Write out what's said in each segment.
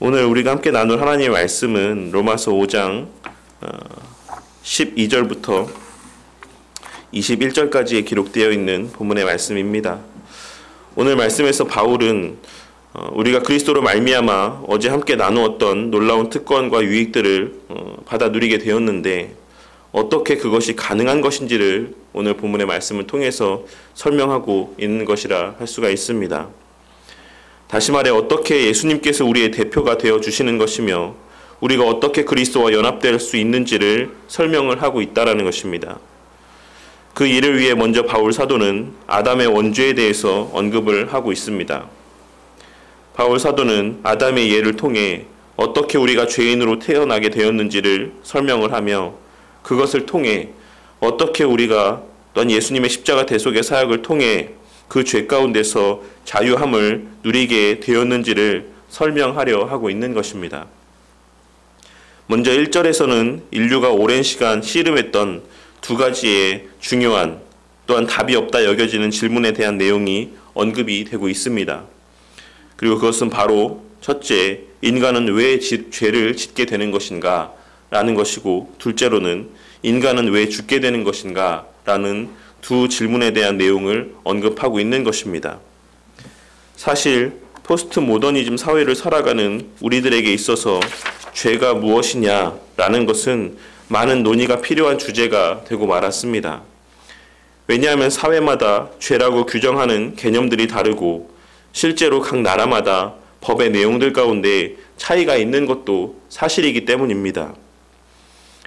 오늘 우리가 함께 나눌 하나님의 말씀은 로마서 5장 12절부터 21절까지에 기록되어 있는 본문의 말씀입니다. 오늘 말씀에서 바울은 우리가 그리스도로 말미암아 어제 함께 나누었던 놀라운 특권과 유익들을 받아 누리게 되었는데 어떻게 그것이 가능한 것인지를 오늘 본문의 말씀을 통해서 설명하고 있는 것이라 할 수가 있습니다. 다시 말해 어떻게 예수님께서 우리의 대표가 되어 주시는 것이며 우리가 어떻게 그리스도와 연합될 수 있는지를 설명을 하고 있다라는 것입니다. 그 일을 위해 먼저 바울 사도는 아담의 원죄에 대해서 언급을 하고 있습니다. 바울 사도는 아담의 예를 통해 어떻게 우리가 죄인으로 태어나게 되었는지를 설명을 하며 그것을 통해 어떻게 우리가 또한 예수님의 십자가 대속의 사역을 통해 그 죄 가운데서 자유함을 누리게 되었는지를 설명하려 하고 있는 것입니다. 먼저 1절에서는 인류가 오랜 시간 씨름했던 두 가지의 중요한 또한 답이 없다 여겨지는 질문에 대한 내용이 언급이 되고 있습니다. 그리고 그것은 바로 첫째, 인간은 왜 죄를 짓게 되는 것인가 라는 것이고 둘째로는 인간은 왜 죽게 되는 것인가 라는 두 질문에 대한 내용을 언급하고 있는 것입니다. 사실 포스트 모더니즘 사회를 살아가는 우리들에게 있어서 죄가 무엇이냐라는 것은 많은 논의가 필요한 주제가 되고 말았습니다. 왜냐하면 사회마다 죄라고 규정하는 개념들이 다르고 실제로 각 나라마다 법의 내용들 가운데 차이가 있는 것도 사실이기 때문입니다.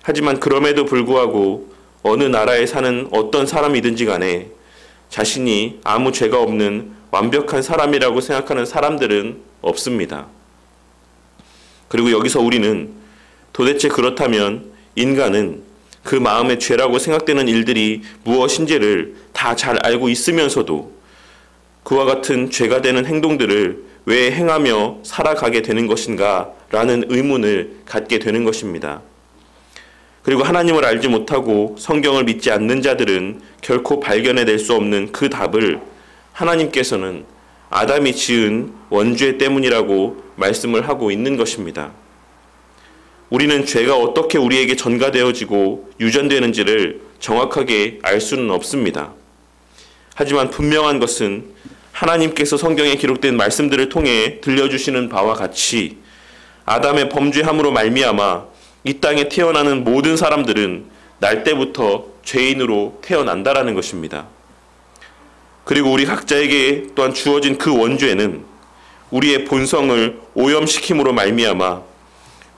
하지만 그럼에도 불구하고 어느 나라에 사는 어떤 사람이든지 간에 자신이 아무 죄가 없는 완벽한 사람이라고 생각하는 사람들은 없습니다. 그리고 여기서 우리는 도대체 그렇다면 인간은 그 마음의 죄라고 생각되는 일들이 무엇인지를 다 잘 알고 있으면서도 그와 같은 죄가 되는 행동들을 왜 행하며 살아가게 되는 것인가 라는 의문을 갖게 되는 것입니다. 그리고 하나님을 알지 못하고 성경을 믿지 않는 자들은 결코 발견해낼 수 없는 그 답을 하나님께서는 아담이 지은 원죄 때문이라고 말씀을 하고 있는 것입니다. 우리는 죄가 어떻게 우리에게 전가되어지고 유전되는지를 정확하게 알 수는 없습니다. 하지만 분명한 것은 하나님께서 성경에 기록된 말씀들을 통해 들려주시는 바와 같이 아담의 범죄함으로 말미암아 이 땅에 태어나는 모든 사람들은 날 때부터 죄인으로 태어난다라는 것입니다. 그리고 우리 각자에게 또한 주어진 그 원죄는 우리의 본성을 오염시킴으로 말미암아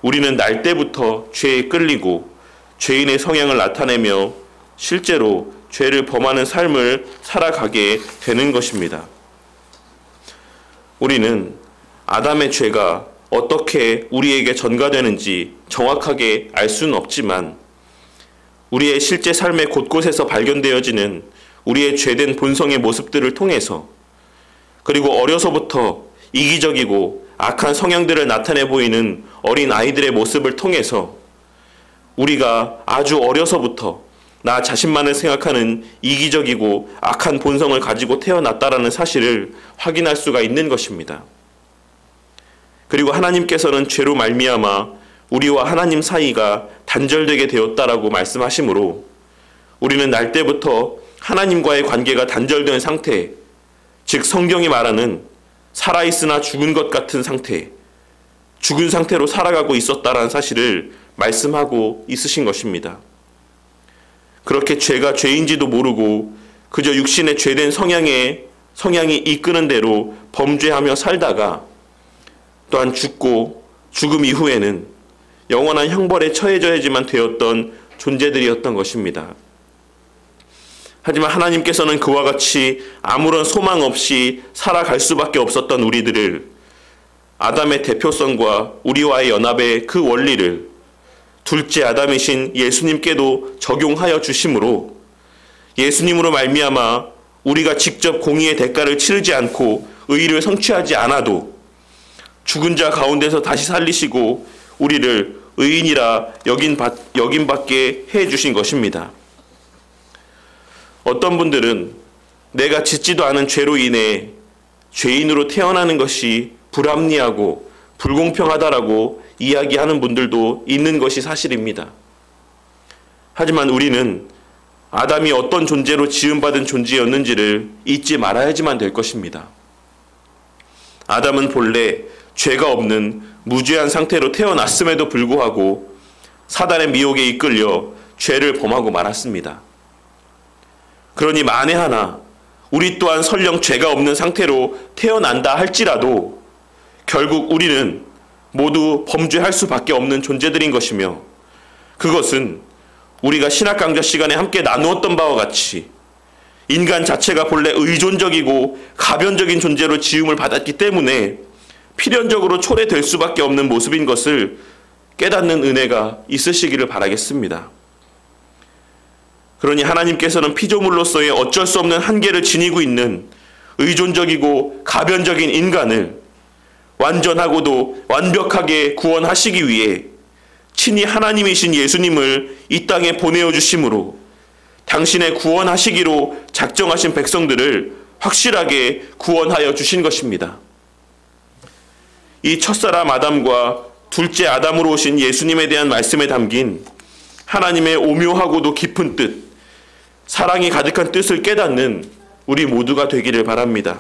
우리는 날 때부터 죄에 끌리고 죄인의 성향을 나타내며 실제로 죄를 범하는 삶을 살아가게 되는 것입니다. 우리는 아담의 죄가 어떻게 우리에게 전가되는지 정확하게 알 수는 없지만 우리의 실제 삶의 곳곳에서 발견되어지는 우리의 죄된 본성의 모습들을 통해서 그리고 어려서부터 이기적이고 악한 성향들을 나타내 보이는 어린 아이들의 모습을 통해서 우리가 아주 어려서부터 나 자신만을 생각하는 이기적이고 악한 본성을 가지고 태어났다라는 사실을 확인할 수가 있는 것입니다. 그리고 하나님께서는 죄로 말미암아 우리와 하나님 사이가 단절되게 되었다라고 말씀하시므로 우리는 날 때부터 하나님과의 관계가 단절된 상태, 즉 성경이 말하는 살아있으나 죽은 것 같은 상태, 죽은 상태로 살아가고 있었다라는 사실을 말씀하고 있으신 것입니다. 그렇게 죄가 죄인지도 모르고 그저 육신의 죄된 성향이 이끄는 대로 범죄하며 살다가 또한 죽고 죽음 이후에는 영원한 형벌에 처해져야지만 되었던 존재들이었던 것입니다. 하지만 하나님께서는 그와 같이 아무런 소망 없이 살아갈 수밖에 없었던 우리들을 아담의 대표성과 우리와의 연합의 그 원리를 둘째 아담이신 예수님께도 적용하여 주심으로 예수님으로 말미암아 우리가 직접 공의의 대가를 치르지 않고 의의를 성취하지 않아도 죽은 자 가운데서 다시 살리시고 우리를 의인이라 여김받게 해주신 것입니다. 어떤 분들은 내가 짓지도 않은 죄로 인해 죄인으로 태어나는 것이 불합리하고 불공평하다라고 이야기하는 분들도 있는 것이 사실입니다. 하지만 우리는 아담이 어떤 존재로 지음받은 존재였는지를 잊지 말아야지만 될 것입니다. 아담은 본래 죄가 없는 무죄한 상태로 태어났음에도 불구하고 사단의 미혹에 이끌려 죄를 범하고 말았습니다. 그러니 만에 하나 우리 또한 설령 죄가 없는 상태로 태어난다 할지라도 결국 우리는 모두 범죄할 수밖에 없는 존재들인 것이며, 그것은 우리가 신학 강좌 시간에 함께 나누었던 바와 같이 인간 자체가 본래 의존적이고 가변적인 존재로 지음을 받았기 때문에 필연적으로 초래될 수밖에 없는 모습인 것을 깨닫는 은혜가 있으시기를 바라겠습니다. 그러니 하나님께서는 피조물로서의 어쩔 수 없는 한계를 지니고 있는 의존적이고 가변적인 인간을 완전하고도 완벽하게 구원하시기 위해 친히 하나님이신 예수님을 이 땅에 보내어 주심으로 당신의 구원하시기로 작정하신 백성들을 확실하게 구원하여 주신 것입니다. 이 첫사람 아담과 둘째 아담으로 오신 예수님에 대한 말씀에 담긴 하나님의 오묘하고도 깊은 뜻, 사랑이 가득한 뜻을 깨닫는 우리 모두가 되기를 바랍니다.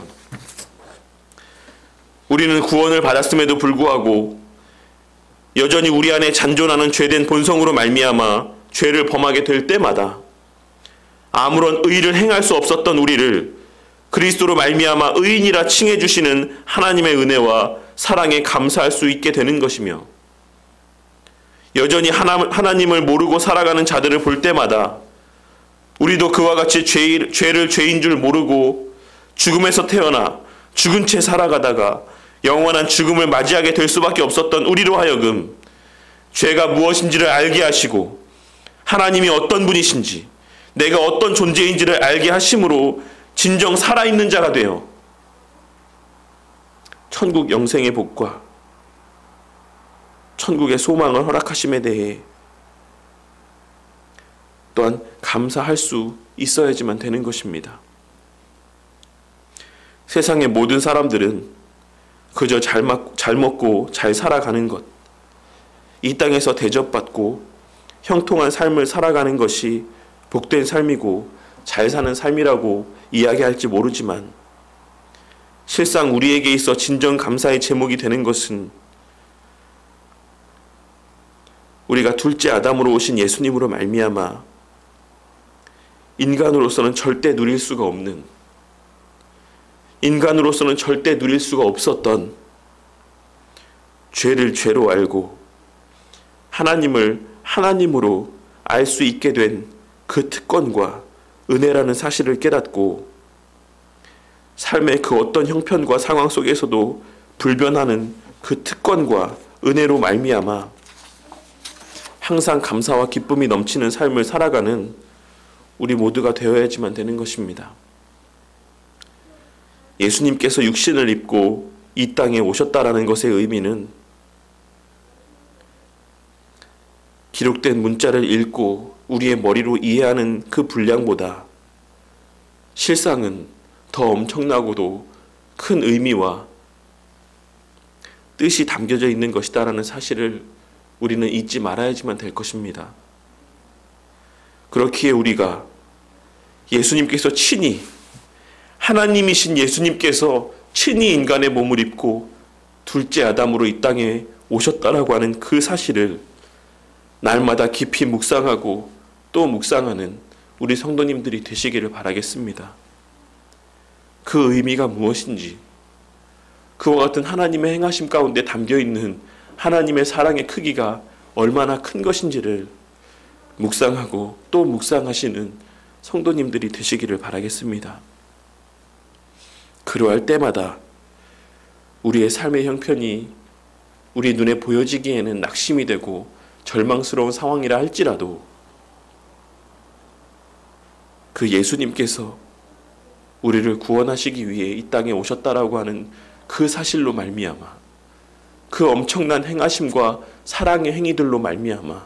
우리는 구원을 받았음에도 불구하고 여전히 우리 안에 잔존하는 죄된 본성으로 말미암아 죄를 범하게 될 때마다 아무런 의를 행할 수 없었던 우리를 그리스도로 말미암아 의인이라 칭해 주시는 하나님의 은혜와 사랑에 감사할 수 있게 되는 것이며, 여전히 하나님을 모르고 살아가는 자들을 볼 때마다 우리도 그와 같이 죄를 죄인 줄 모르고 죽음에서 태어나 죽은 채 살아가다가 영원한 죽음을 맞이하게 될 수밖에 없었던 우리로 하여금 죄가 무엇인지를 알게 하시고 하나님이 어떤 분이신지 내가 어떤 존재인지를 알게 하심으로 진정 살아있는 자가 되어 천국 영생의 복과 천국의 소망을 허락하심에 대해 또한 감사할 수 있어야지만 되는 것입니다. 세상의 모든 사람들은 그저 잘 먹고 잘 살아가는 것, 이 땅에서 대접받고 형통한 삶을 살아가는 것이 복된 삶이고 잘 사는 삶이라고 이야기할지 모르지만, 실상 우리에게 있어 진정 감사의 제목이 되는 것은 우리가 둘째 아담으로 오신 예수님으로 말미암아 인간으로서는 절대 누릴 수가 없는, 인간으로서는 절대 누릴 수가 없었던 죄를 죄로 알고 하나님을 하나님으로 알 수 있게 된 그 특권과 은혜라는 사실을 깨닫고 삶의 그 어떤 형편과 상황 속에서도 불변하는 그 특권과 은혜로 말미암아 항상 감사와 기쁨이 넘치는 삶을 살아가는 우리 모두가 되어야지만 되는 것입니다. 예수님께서 육신을 입고 이 땅에 오셨다라는 것의 의미는 기록된 문자를 읽고 우리의 머리로 이해하는 그 분량보다 실상은 더 엄청나고도 큰 의미와 뜻이 담겨져 있는 것이다라는 사실을 우리는 잊지 말아야지만 될 것입니다. 그렇기에 우리가 예수님께서 친히, 하나님이신 예수님께서 친히 인간의 몸을 입고 둘째 아담으로 이 땅에 오셨다라고 하는 그 사실을 날마다 깊이 묵상하고 또 묵상하는 우리 성도님들이 되시기를 바라겠습니다. 그 의미가 무엇인지, 그와 같은 하나님의 행하심 가운데 담겨있는 하나님의 사랑의 크기가 얼마나 큰 것인지를 묵상하고 또 묵상하시는 성도님들이 되시기를 바라겠습니다. 그러할 때마다 우리의 삶의 형편이 우리 눈에 보여지기에는 낙심이 되고 절망스러운 상황이라 할지라도 그 예수님께서 우리를 구원하시기 위해 이 땅에 오셨다라고 하는 그 사실로 말미암아, 그 엄청난 행하심과 사랑의 행위들로 말미암아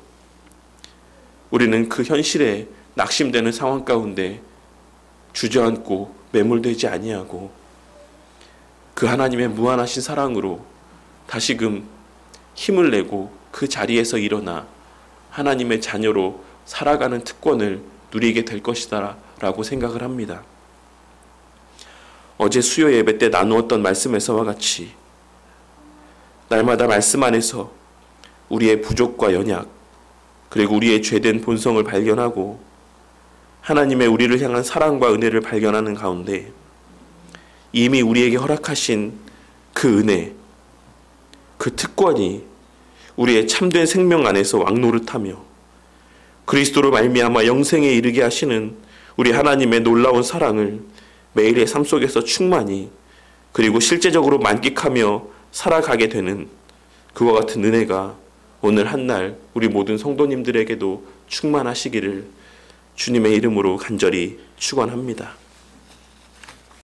우리는 그 현실에 낙심되는 상황 가운데 주저앉고 매몰되지 아니하고 그 하나님의 무한하신 사랑으로 다시금 힘을 내고 그 자리에서 일어나 하나님의 자녀로 살아가는 특권을 누리게 될 것이다 라고 생각을 합니다. 어제 수요 예배 때 나누었던 말씀에서와 같이 날마다 말씀 안에서 우리의 부족과 연약, 그리고 우리의 죄된 본성을 발견하고 하나님의 우리를 향한 사랑과 은혜를 발견하는 가운데 이미 우리에게 허락하신 그 은혜, 그 특권이 우리의 참된 생명 안에서 왕노릇하며 그리스도로 말미암아 영생에 이르게 하시는 우리 하나님의 놀라운 사랑을 매일의 삶 속에서 충만히 그리고 실제적으로 만끽하며 살아가게 되는 그와 같은 은혜가 오늘 한날 우리 모든 성도님들에게도 충만하시기를 주님의 이름으로 간절히 축원합니다.